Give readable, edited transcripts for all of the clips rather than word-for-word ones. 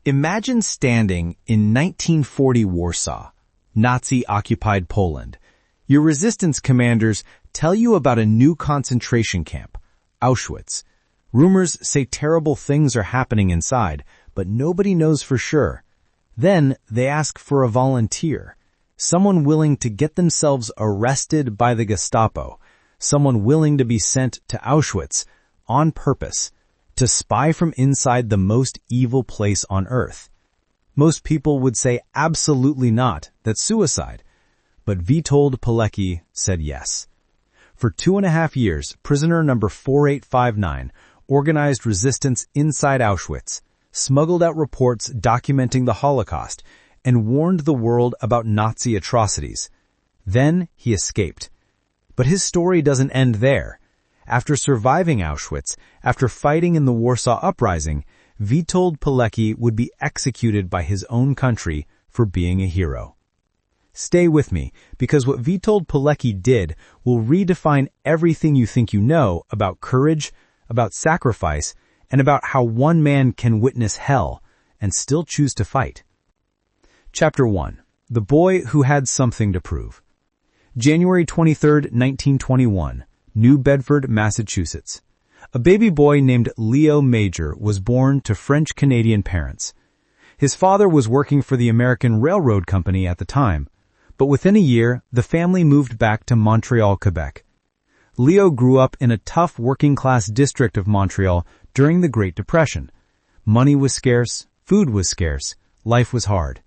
Imagine standing in 1940 Warsaw, Nazi-occupied Poland. Your resistance commanders tell you about a new concentration camp, Auschwitz. Rumors say terrible things are happening inside, but nobody knows for sure. Then they ask for a volunteer, someone willing to get themselves arrested by the Gestapo, someone willing to be sent to Auschwitz on purpose, to spy from inside the most evil place on earth. Most people would say absolutely not, that's suicide. But Witold Pilecki said yes. For 2.5 years, prisoner number 4859 organized resistance inside Auschwitz, smuggled out reports documenting the Holocaust, and warned the world about Nazi atrocities. Then he escaped. But his story doesn't end there. After surviving Auschwitz, after fighting in the Warsaw Uprising, Witold Pilecki would be executed by his own country for being a hero. Stay with me, because what Witold Pilecki did will redefine everything you think you know about courage, about sacrifice, and about how one man can witness hell and still choose to fight. Chapter 1. The Boy Who Had Something to Prove. January 23, 1921, New Bedford, Massachusetts. A baby boy named Leo Major was born to French-Canadian parents. His father was working for the American Railroad Company at the time, but within a year, the family moved back to Montreal, Quebec. Leo grew up in a tough working-class district of Montreal during the Great Depression. Money was scarce, food was scarce, life was hard.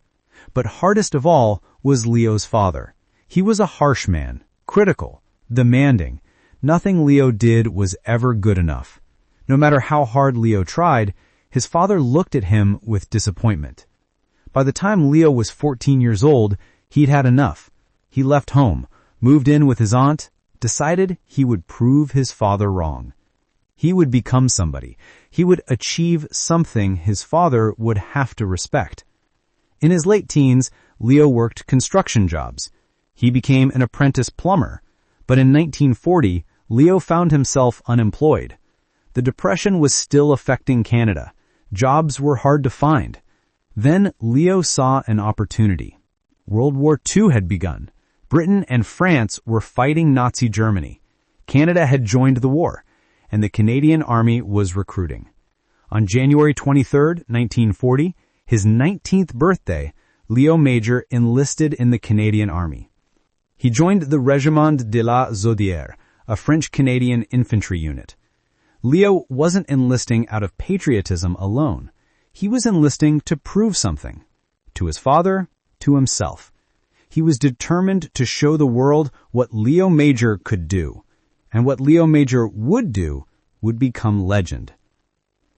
But hardest of all was Leo's father. He was a harsh man, critical, demanding. Nothing Leo did was ever good enough. No matter how hard Leo tried, his father looked at him with disappointment. By the time Leo was 14 years old, he'd had enough. He left home, moved in with his aunt, decided he would prove his father wrong. He would become somebody. He would achieve something his father would have to respect. In his late teens, Leo worked construction jobs. He became an apprentice plumber. But in 1940, Leo found himself unemployed. The Depression was still affecting Canada. Jobs were hard to find. Then Leo saw an opportunity. World War II had begun. Britain and France were fighting Nazi Germany. Canada had joined the war, and the Canadian Army was recruiting. On January 23, 1940, his 19th birthday, Leo Major enlisted in the Canadian Army. He joined the Régiment de la Zodière, a French-Canadian infantry unit. Leo wasn't enlisting out of patriotism alone. He was enlisting to prove something. To his father, to himself. He was determined to show the world what Leo Major could do. And what Leo Major would do would become legend.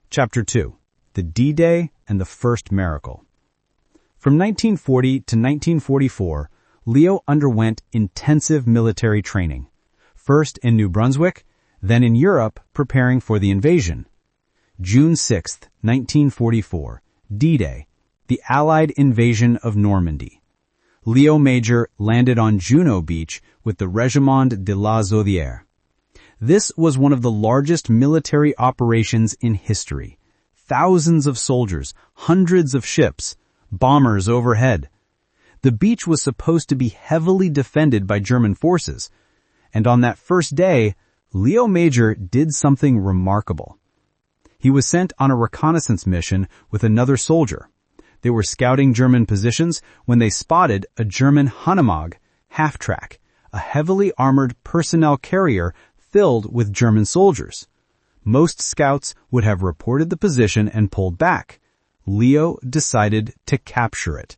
Chapter 2. The D-Day and the First Miracle. From 1940 to 1944, Leo underwent intensive military training, first in New Brunswick, then in Europe preparing for the invasion. June 6, 1944, D-Day, the Allied invasion of Normandy. Leo Major landed on Juno Beach with the Régiment de la Zodière. This was one of the largest military operations in history. Thousands of soldiers, hundreds of ships, bombers overhead. The beach was supposed to be heavily defended by German forces, and on that first day, Leo Major did something remarkable. He was sent on a reconnaissance mission with another soldier. They were scouting German positions when they spotted a German Hanomag half-track, a heavily armored personnel carrier filled with German soldiers. Most scouts would have reported the position and pulled back. Leo decided to capture it.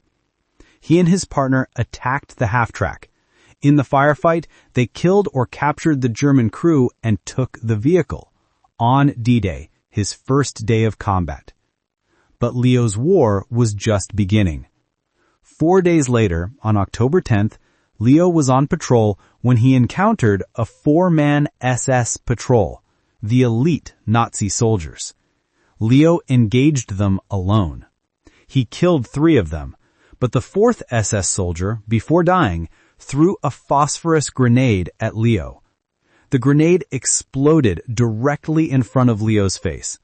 He and his partner attacked the half-track. In the firefight, they killed or captured the German crew and took the vehicle. On D-Day, his first day of combat. But Leo's war was just beginning. 4 days later, on October 10th, Leo was on patrol when he encountered a 4-man SS patrol, the elite Nazi soldiers. Leo engaged them alone. He killed 3 of them, but the 4th SS soldier, before dying, threw a phosphorus grenade at Leo. The grenade exploded directly in front of Leo's face.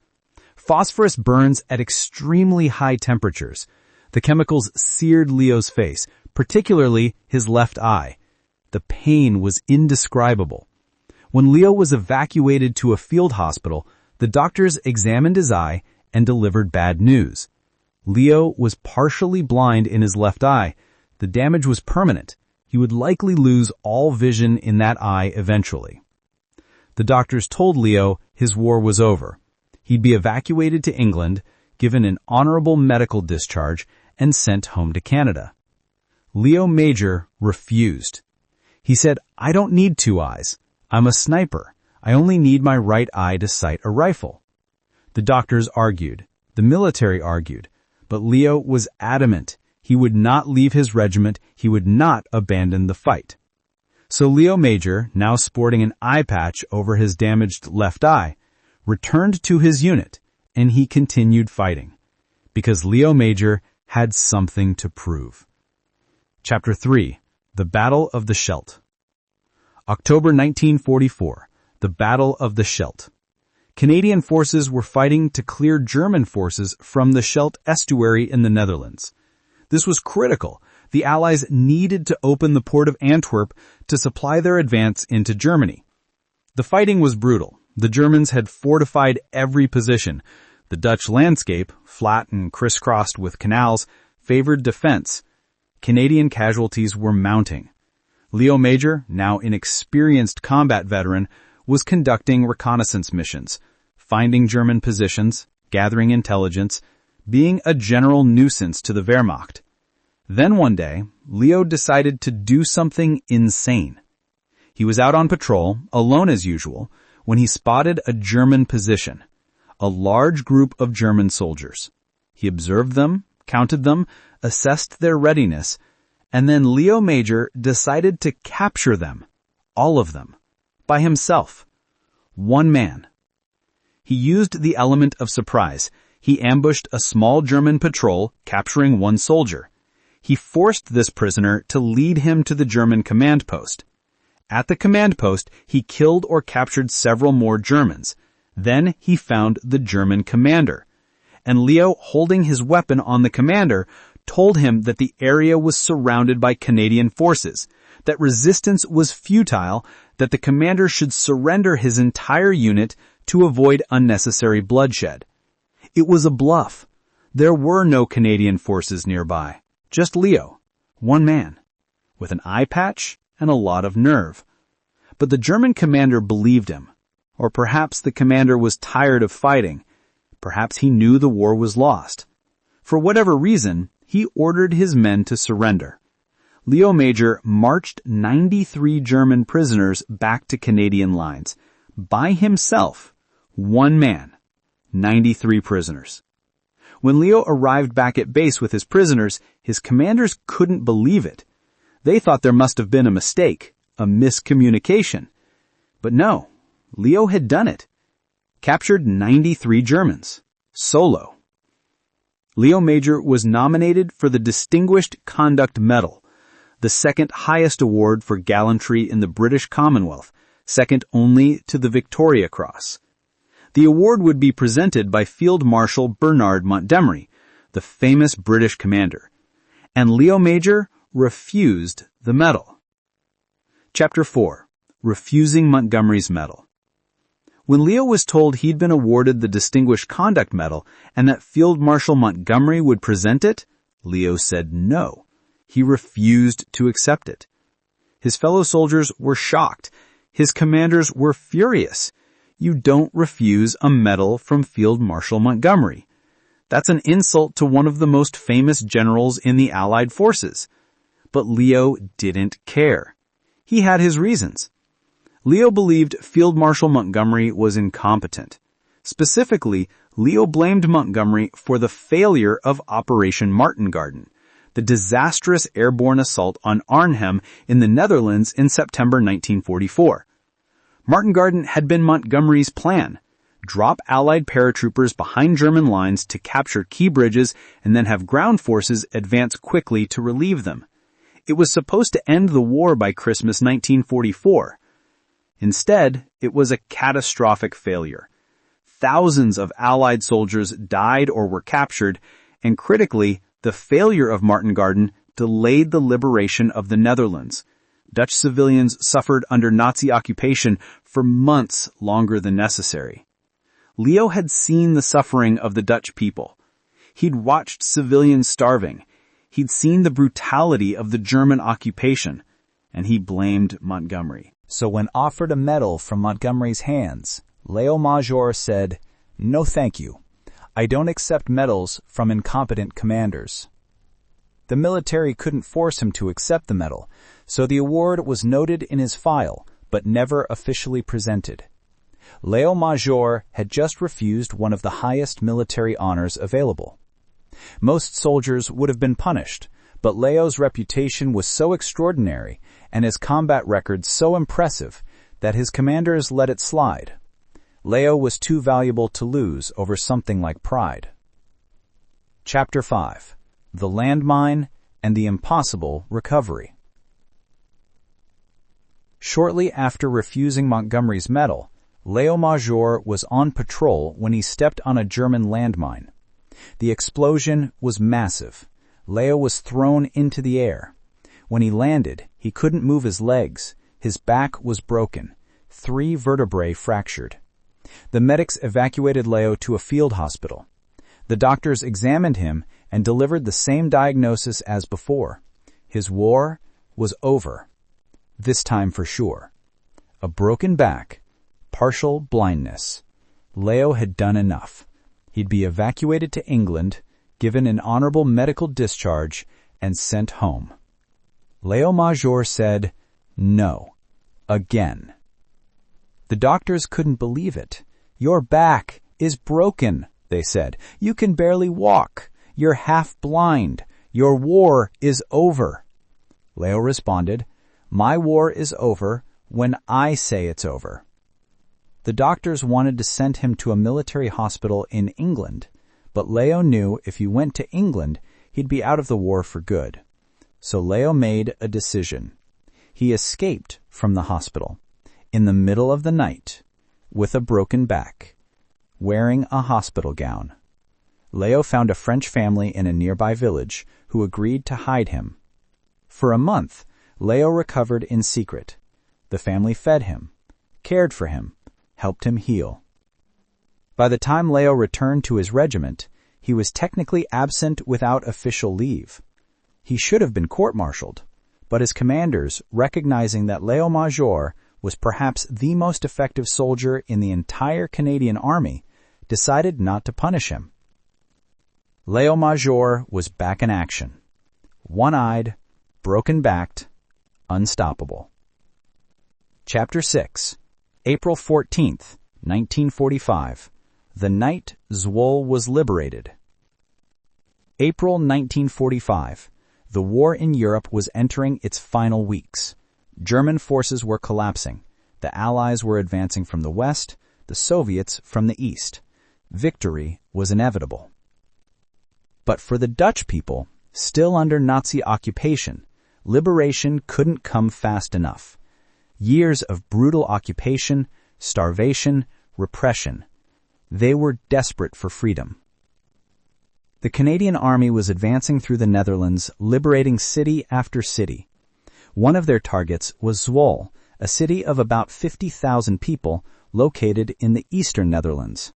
Phosphorus burns at extremely high temperatures. The chemicals seared Leo's face, particularly his left eye. The pain was indescribable. When Leo was evacuated to a field hospital, the doctors examined his eye and delivered bad news. Leo was partially blind in his left eye. The damage was permanent. He would likely lose all vision in that eye eventually. The doctors told Leo his war was over. He'd be evacuated to England, given an honorable medical discharge, and sent home to Canada. Leo Major refused. He said, "I don't need two eyes. I'm a sniper. I only need my right eye to sight a rifle." The doctors argued. The military argued. But Leo was adamant. He would not leave his regiment. He would not abandon the fight. So Leo Major, now sporting an eye patch over his damaged left eye, returned to his unit, and he continued fighting. Because Leo Major had something to prove. Chapter 3. The Battle of the Scheldt. October 1944. The Battle of the Scheldt. Canadian forces were fighting to clear German forces from the Scheldt estuary in the Netherlands. This was critical. The Allies needed to open the port of Antwerp to supply their advance into Germany. The fighting was brutal. The Germans had fortified every position. The Dutch landscape, flat and crisscrossed with canals, favored defense. Canadian casualties were mounting. Leo Major, now an experienced combat veteran, was conducting reconnaissance missions, finding German positions, gathering intelligence, being a general nuisance to the Wehrmacht. Then one day, Leo decided to do something insane. He was out on patrol, alone as usual, when he spotted a German position, a large group of German soldiers. He observed them, counted them, assessed their readiness, and then Leo Major decided to capture them, all of them, by himself. One man. He used the element of surprise. He ambushed a small German patrol, capturing one soldier. He forced this prisoner to lead him to the German command post. At the command post, he killed or captured several more Germans. Then he found the German commander. And Leo, holding his weapon on the commander, told him that the area was surrounded by Canadian forces, that resistance was futile, that the commander should surrender his entire unit to avoid unnecessary bloodshed. It was a bluff. There were no Canadian forces nearby. Just Leo, one man, with an eye patch and a lot of nerve. But the German commander believed him. Or perhaps the commander was tired of fighting. Perhaps he knew the war was lost. For whatever reason, he ordered his men to surrender. Leo Major marched 93 German prisoners back to Canadian lines. By himself, one man, 93 prisoners. When Leo arrived back at base with his prisoners, his commanders couldn't believe it. They thought there must have been a mistake, a miscommunication. But no, Leo had done it. Captured 93 Germans, solo. Leo Major was nominated for the Distinguished Conduct Medal, the second highest award for gallantry in the British Commonwealth, second only to the Victoria Cross. The award would be presented by Field Marshal Bernard Montgomery, the famous British commander, and Leo Major refused the medal. Chapter 4. Refusing Montgomery's Medal. When Leo was told he'd been awarded the Distinguished Conduct Medal and that Field Marshal Montgomery would present it, Leo said no. He refused to accept it. His fellow soldiers were shocked. His commanders were furious. You don't refuse a medal from Field Marshal Montgomery. That's an insult to one of the most famous generals in the Allied forces. But Leo didn't care. He had his reasons. Leo believed Field Marshal Montgomery was incompetent. Specifically, Leo blamed Montgomery for the failure of Operation Martin Garden, the disastrous airborne assault on Arnhem in the Netherlands in September 1944. Martin Garden had been Montgomery's plan: drop Allied paratroopers behind German lines to capture key bridges and then have ground forces advance quickly to relieve them. It was supposed to end the war by Christmas 1944. Instead, it was a catastrophic failure. thousands of Allied soldiers died or were captured, and critically, the failure of Martin Garden delayed the liberation of the Netherlands. Dutch civilians suffered under Nazi occupation for months longer than necessary. Leo had seen the suffering of the Dutch people. He'd watched civilians starving. He'd seen the brutality of the German occupation, and he blamed Montgomery. So when offered a medal from Montgomery's hands, Leo Major said, "No thank you. I don't accept medals from incompetent commanders." The military couldn't force him to accept the medal, so the award was noted in his file, but never officially presented. Leo Major had just refused one of the highest military honors available. Most soldiers would have been punished, but Leo's reputation was so extraordinary and his combat record so impressive that his commanders let it slide. Leo was too valuable to lose over something like pride. Chapter 5. The Landmine and the Impossible Recovery. Shortly after refusing Montgomery's medal, Leo Major was on patrol when he stepped on a German landmine. The explosion was massive. Leo was thrown into the air. When he landed, he couldn't move his legs. His back was broken. 3 vertebrae fractured. The medics evacuated Leo to a field hospital. The doctors examined him and delivered the same diagnosis as before. His war was over. This time for sure. A broken back, partial blindness. Leo had done enough. He'd be evacuated to England, given an honorable medical discharge, and sent home. Leo Major said, "No. Again." The doctors couldn't believe it. "Your back is broken," they said. "You can barely walk. You're half blind. Your war is over." Leo responded, "My war is over when I say it's over." The doctors wanted to send him to a military hospital in England, but Leo knew if he went to England, he'd be out of the war for good. So Leo made a decision. He escaped from the hospital in the middle of the night with a broken back, wearing a hospital gown. Leo found a French family in a nearby village who agreed to hide him. For a month, Leo recovered in secret. The family fed him, cared for him, helped him heal. By the time Leo returned to his regiment, he was technically absent without official leave. He should have been court-martialed, but his commanders, recognizing that Leo Major was perhaps the most effective soldier in the entire Canadian Army, decided not to punish him. Leo Major was back in action. One-eyed, broken-backed, unstoppable. Chapter 6. April 14th, 1945. The night Zwolle was liberated. April 1945. The war in Europe was entering its final weeks. German forces were collapsing. The Allies were advancing from the west, the Soviets from the east. Victory was inevitable. But for the Dutch people, still under Nazi occupation, liberation couldn't come fast enough. Years of brutal occupation, starvation, repression. They were desperate for freedom. The Canadian Army was advancing through the Netherlands, liberating city after city. One of their targets was Zwolle, a city of about 50,000 people located in the eastern Netherlands.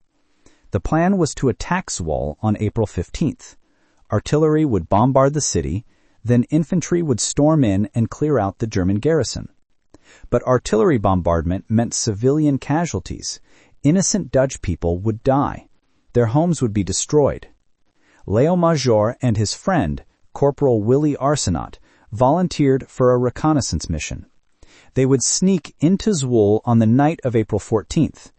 The plan was to attack Zwolle on April 15th. Artillery would bombard the city, then infantry would storm in and clear out the German garrison. But artillery bombardment meant civilian casualties. Innocent Dutch people would die. Their homes would be destroyed. Leo Major and his friend, Corporal Willy Arsenault, volunteered for a reconnaissance mission. They would sneak into Zwolle on the night of April 14th,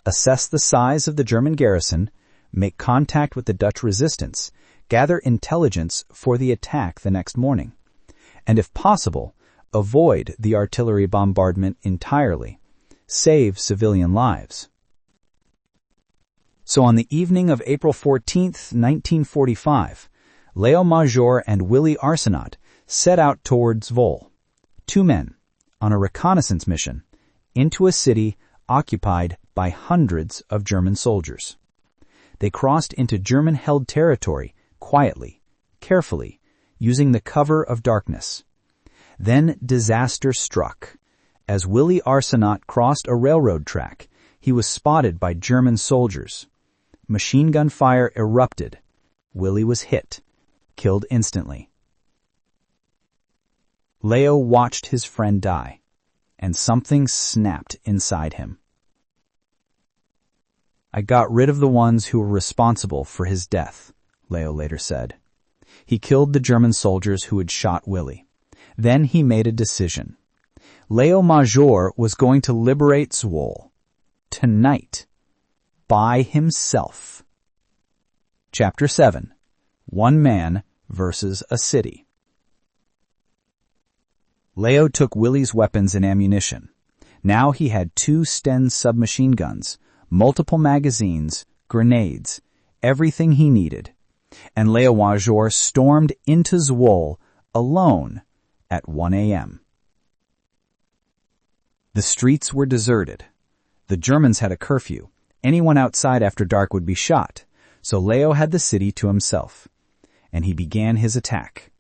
assess the size of the German garrison, make contact with the Dutch resistance, gather intelligence for the attack the next morning, and if possible, avoid the artillery bombardment entirely, save civilian lives. So on the evening of April 14th, 1945, Leo Major and Willy Arsenault set out towards Zwolle, 2 men, on a reconnaissance mission, into a city occupied by hundreds of German soldiers. They crossed into German-held territory quietly, carefully, using the cover of darkness. Then disaster struck. As Willi Arsenault crossed a railroad track, he was spotted by German soldiers. Machine gun fire erupted. Willi was hit, killed instantly. Leo watched his friend die, and something snapped inside him. "I got rid of the ones who were responsible for his death," Leo later said. He killed the German soldiers who had shot Willi. Then he made a decision. Leo Major was going to liberate Zwolle. Tonight. By himself. Chapter 7. One Man versus a City. Leo took Willi's weapons and ammunition. Now he had 2 Sten submachine guns, multiple magazines, grenades, everything he needed. And Leo Major stormed into Zwolle alone at 1 a.m. The streets were deserted. The Germans had a curfew. Anyone outside after dark would be shot, so Leo had the city to himself. And he began his attack.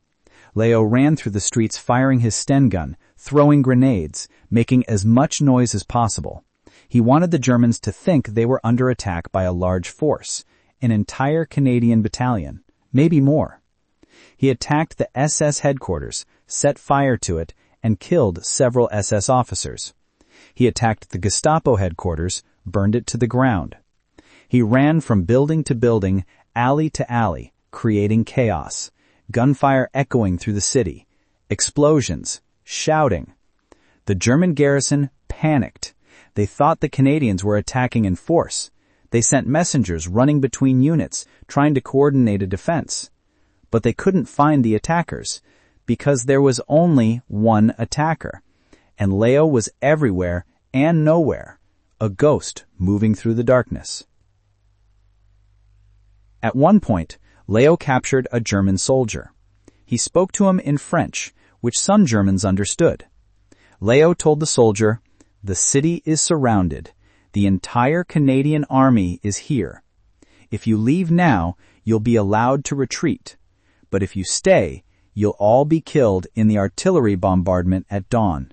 Leo ran through the streets firing his Sten gun, throwing grenades, making as much noise as possible. He wanted the Germans to think they were under attack by a large force, an entire Canadian battalion, maybe more. He attacked the SS headquarters, set fire to it, and killed several SS officers. He attacked the Gestapo headquarters, burned it to the ground. He ran from building to building, alley to alley, creating chaos, gunfire echoing through the city, explosions, shouting. The German garrison panicked. They thought the Canadians were attacking in force. They sent messengers running between units, trying to coordinate a defense. But they couldn't find the attackers, because there was only one attacker. And Leo was everywhere and nowhere, a ghost moving through the darkness. At one point, Leo captured a German soldier. He spoke to him in French, which some Germans understood. Leo told the soldier, "The city is surrounded. The entire Canadian army is here. If you leave now, you'll be allowed to retreat. But if you stay, you'll all be killed in the artillery bombardment at dawn."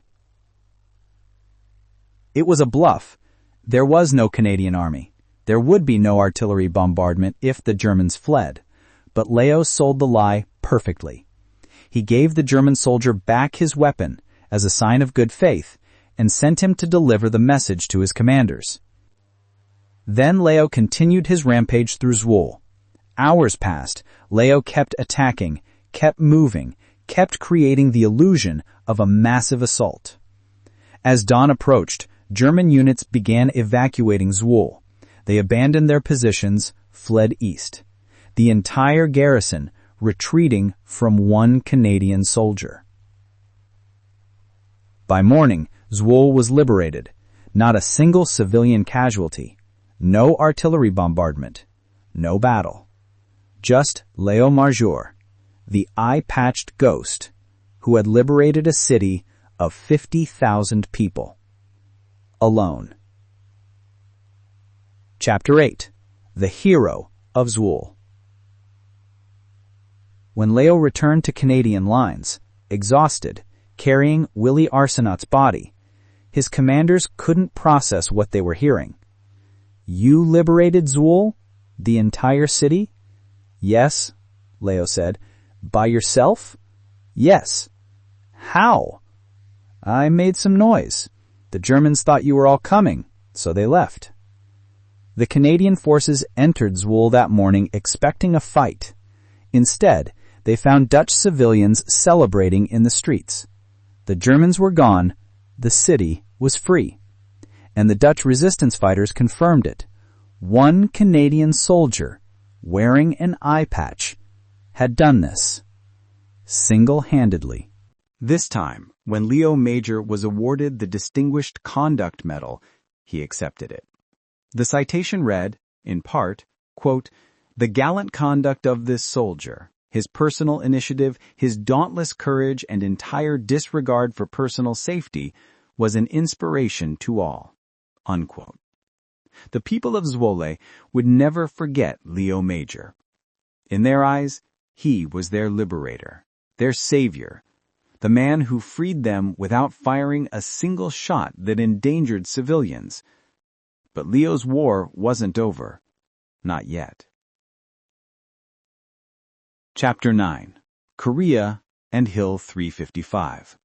It was a bluff. There was no Canadian army. There would be no artillery bombardment if the Germans fled. But Leo sold the lie perfectly. He gave the German soldier back his weapon as a sign of good faith and sent him to deliver the message to his commanders. Then Leo continued his rampage through Zwolle. Hours passed. Leo kept attacking, kept moving, kept creating the illusion of a massive assault. As dawn approached, German units began evacuating Zwolle. They abandoned their positions, fled east. The entire garrison retreating from one Canadian soldier. By morning, Zwolle was liberated. Not a single civilian casualty. No artillery bombardment. No battle. Just Leo Major, the eye-patched ghost, who had liberated a city of 50,000 people. Alone. Chapter 8. The Hero of Zwolle. When Leo returned to Canadian lines, exhausted, carrying Willi Arsenault's body, his commanders couldn't process what they were hearing. "You liberated Zwolle? The entire city?" "Yes," Leo said. "By yourself?" "Yes." "How?" "I made some noise. The Germans thought you were all coming, so they left." The Canadian forces entered Zwolle that morning expecting a fight. Instead, they found Dutch civilians celebrating in the streets. The Germans were gone, the city was free. And the Dutch resistance fighters confirmed it. One Canadian soldier, wearing an eye patch, had done this. Single-handedly. This time, when Leo Major was awarded the Distinguished Conduct Medal, he accepted it. The citation read, in part, quote, "The gallant conduct of this soldier, his personal initiative, his dauntless courage, and entire disregard for personal safety was an inspiration to all." Unquote. The people of Zwolle would never forget Leo Major. In their eyes, he was their liberator, their savior, the man who freed them without firing a single shot that endangered civilians. But Leo's war wasn't over. Not yet. Chapter 9. Korea and Hill 355.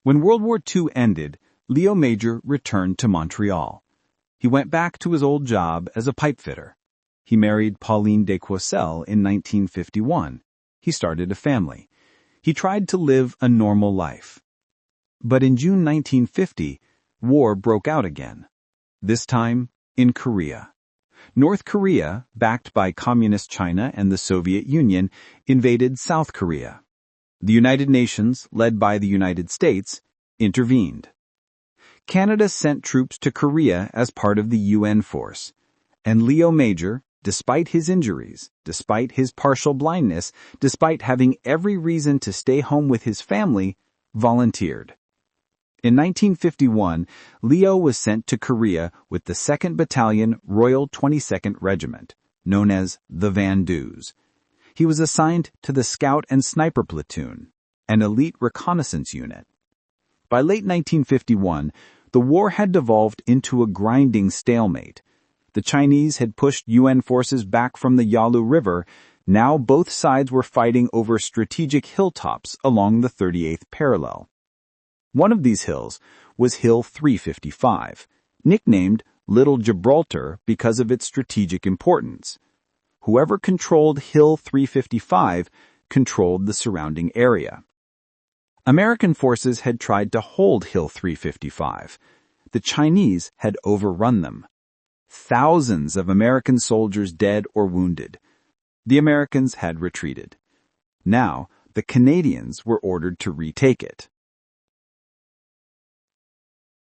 When World War II ended, Leo Major returned to Montreal. He went back to his old job as a pipefitter. He married Pauline de Coissel in 1951. He started a family. He tried to live a normal life. But in June 1950, war broke out again. This time in Korea. North Korea, backed by Communist China and the Soviet Union, invaded South Korea. The United Nations, led by the United States, intervened. Canada sent troops to Korea as part of the UN force, and Leo Major, despite his injuries, despite his partial blindness, despite having every reason to stay home with his family, volunteered. In 1951, Leo was sent to Korea with the 2nd Battalion Royal 22nd Regiment, known as the Vandues. He was assigned to the Scout and Sniper Platoon, an elite reconnaissance unit. By late 1951, the war had devolved into a grinding stalemate. The Chinese had pushed UN forces back from the Yalu River. Now both sides were fighting over strategic hilltops along the 38th parallel. One of these hills was Hill 355, nicknamed Little Gibraltar because of its strategic importance. Whoever controlled Hill 355 controlled the surrounding area. American forces had tried to hold Hill 355. The Chinese had overrun them. Thousands of American soldiers dead or wounded. The Americans had retreated. Now, the Canadians were ordered to retake it.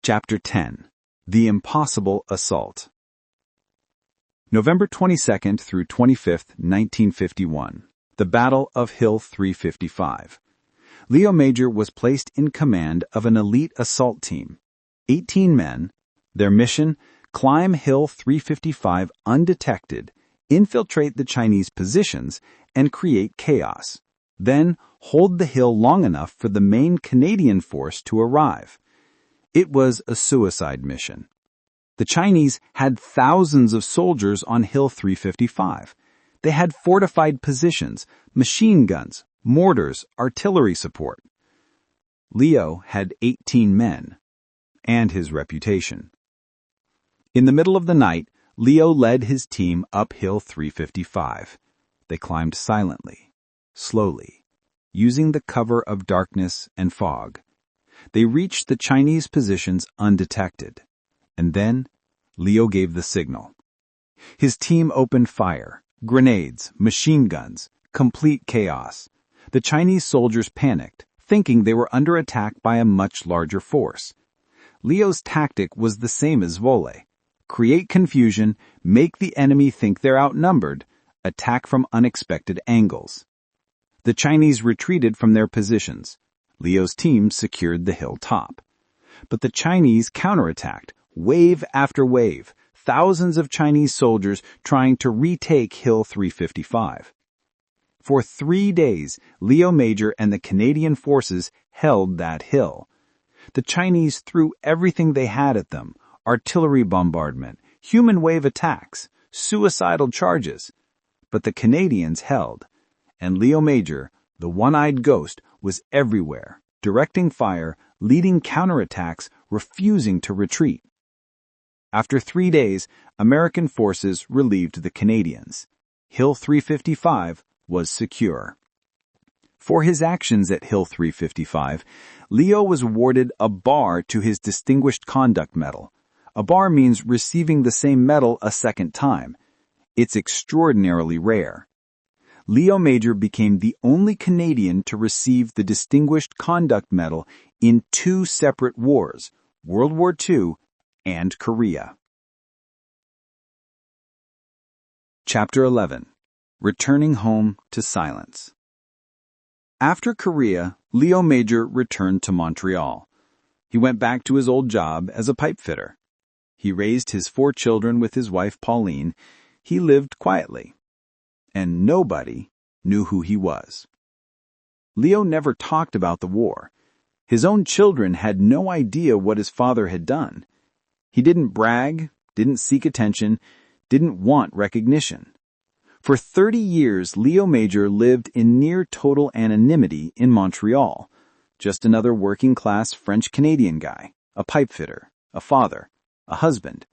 Chapter 10. The Impossible Assault. November 22nd through 25th, 1951. The Battle of Hill 355. Leo Major was placed in command of an elite assault team. 18 men. Their mission: climb Hill 355 undetected, infiltrate the Chinese positions, and create chaos. Then hold the hill long enough for the main Canadian force to arrive. It was a suicide mission. The Chinese had thousands of soldiers on Hill 355. They had fortified positions, machine guns, mortars, artillery support. Leo had 18 men, and his reputation. In the middle of the night, Leo led his team up Hill 355. They climbed silently, slowly, using the cover of darkness and fog. They reached the Chinese positions undetected, and then Leo gave the signal. His team opened fire, grenades, machine guns, complete chaos. The Chinese soldiers panicked, thinking they were under attack by a much larger force. Leo's tactic was the same as Zwolle. Create confusion, make the enemy think they're outnumbered, attack from unexpected angles. The Chinese retreated from their positions. Leo's team secured the hill top. But the Chinese counterattacked, wave after wave, thousands of Chinese soldiers trying to retake Hill 355. For 3 days, Leo Major and the Canadian forces held that hill. The Chinese threw everything they had at them: artillery bombardment, human wave attacks, suicidal charges. But the Canadians held, and Leo Major, the one-eyed ghost, was everywhere, directing fire, leading counterattacks, refusing to retreat. After 3 days, American forces relieved the Canadians. Hill 355 was secure. For his actions at Hill 355, Leo was awarded a bar to his Distinguished Conduct Medal. A bar means receiving the same medal a second time. It's extraordinarily rare. Leo Major became the only Canadian to receive the Distinguished Conduct Medal in 2 separate wars, World War II and Korea. Chapter 11. Returning Home to Silence. After Korea, Leo Major returned to Montreal. He went back to his old job as a pipefitter. He raised his 4 children with his wife Pauline. He lived quietly. And nobody knew who he was. Leo never talked about the war. His own children had no idea what his father had done. He didn't brag, didn't seek attention, didn't want recognition. For 30 years, Leo Major lived in near total anonymity in Montreal. Just another working-class French-Canadian guy, a pipefitter, a father, a husband.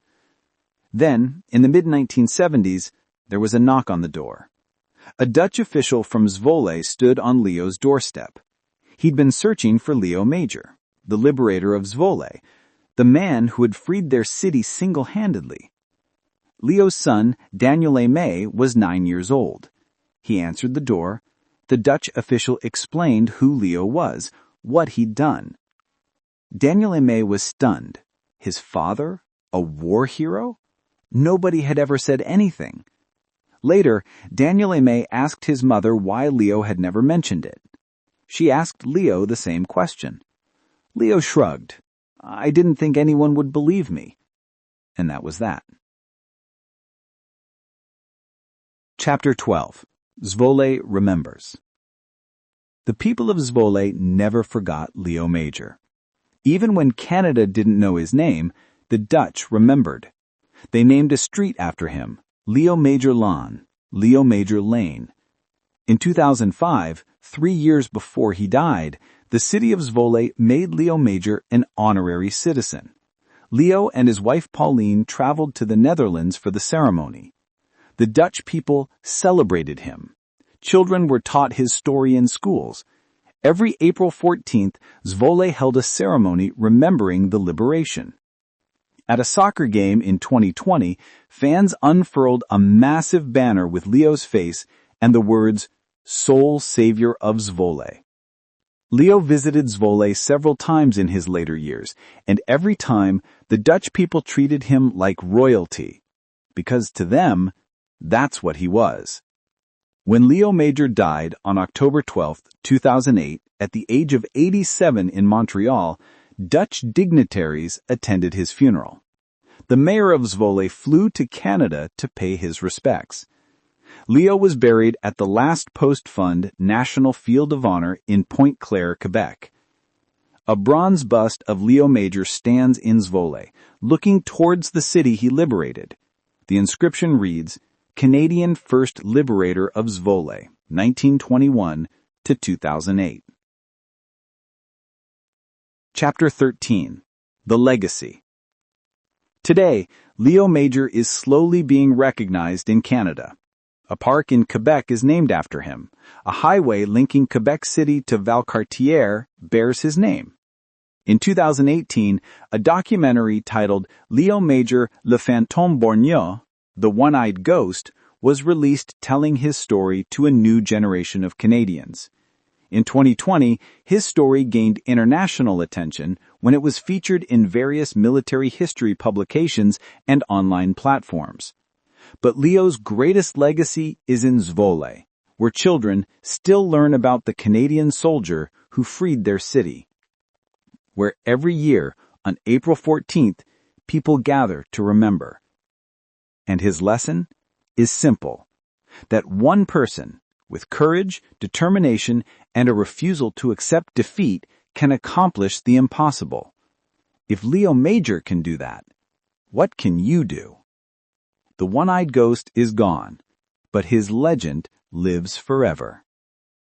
Then, in the mid-1970s, there was a knock on the door. A Dutch official from Zwolle stood on Leo's doorstep. He'd been searching for Leo Major, the liberator of Zwolle, the man who had freed their city single-handedly. Leo's son, Daniel Aimé, was 9 years old. He answered the door. The Dutch official explained who Leo was, what he'd done. Daniel Aimé was stunned. His father? A war hero? Nobody had ever said anything. Later, Daniel Aimé asked his mother why Leo had never mentioned it. She asked Leo the same question. Leo shrugged. I didn't think anyone would believe me. And that was that. Chapter 12. Zwolle Remembers. The people of Zwolle never forgot Leo Major. Even when Canada didn't know his name, the Dutch remembered. They named a street after him, Leo Major Laan, Leo Major Lane. In 2005, 3 years before he died, the city of Zwolle made Leo Major an honorary citizen. Leo and his wife Pauline traveled to the Netherlands for the ceremony. The Dutch people celebrated him. Children were taught his story in schools. Every April 14th, Zwolle held a ceremony remembering the liberation. At a soccer game in 2020, fans unfurled a massive banner with Leo's face and the words, "Sole Savior of Zwolle." Leo visited Zwolle several times in his later years, and every time the Dutch people treated him like royalty, because to them, that's what he was. When Leo Major died on October 12, 2008, at the age of 87 in Montreal, Dutch dignitaries attended his funeral. The mayor of Zwolle flew to Canada to pay his respects. Leo was buried at the Last Post Fund National Field of Honor in Pointe Claire, Quebec. A bronze bust of Leo Major stands in Zwolle, looking towards the city he liberated. The inscription reads, Canadian First Liberator of Zwolle, 1921 to 2008. Chapter 13. The Legacy. Today, Leo Major is slowly being recognized in Canada. A park in Quebec is named after him. A highway linking Quebec City to Valcartier bears his name. In 2018, a documentary titled Leo Major Le Fantôme Borgneux, The One-Eyed Ghost, was released telling his story to a new generation of Canadians. In 2020, his story gained international attention when it was featured in various military history publications and online platforms. But Leo's greatest legacy is in Zwolle, where children still learn about the Canadian soldier who freed their city. Where every year, on April 14th, people gather to remember. And his lesson is simple, that one person, with courage, determination, and a refusal to accept defeat, can accomplish the impossible. If Leo Major can do that, what can you do? The one-eyed ghost is gone, but his legend lives forever.